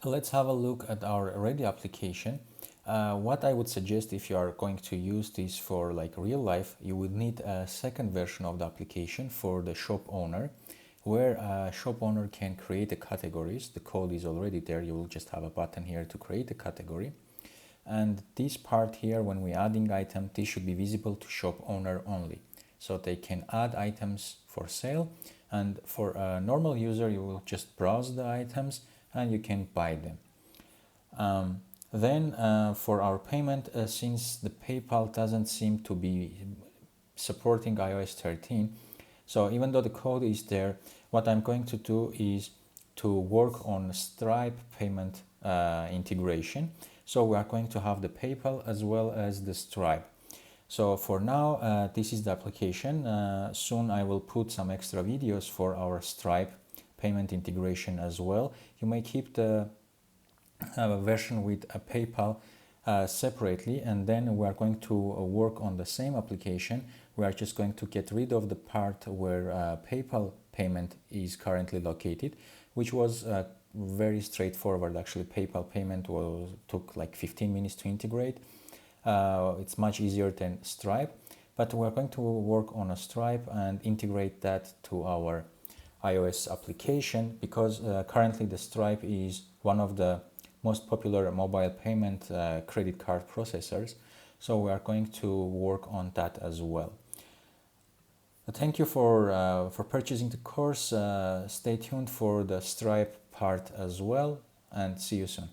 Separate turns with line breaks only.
Let's have a look at our ready application. What I would suggest, if you are going to use this for like real life, you would need a second version of the application for the shop owner, where a shop owner can create the categories. The code is already there. You will just have a button here to create a category. And this part here, when we're adding item, this should be visible to shop owner only. So they can add items for sale. And for a normal user, you will just browse the items and you can buy them. Then for our payment, since the PayPal doesn't seem to be supporting iOS 13, so even though the code is there, what I'm going to do is to work on Stripe payment integration. So we are going to have the PayPal as well as the Stripe. So for now, this is the application. Soon I will put some extra videos for our Stripe payment integration as well. You may keep the version with a PayPal separately, and then we are going to work on the same application. We are just going to get rid of the part where PayPal payment is currently located, which was very straightforward. Actually, PayPal payment took like 15 minutes to integrate. It's much easier than Stripe, but we're going to work on a Stripe and integrate that to our iOS application, because currently the Stripe is one of the most popular mobile payment credit card processors. So we are going to work on that as well. Thank you for purchasing the course. Stay tuned for the Stripe part as well, and see you soon.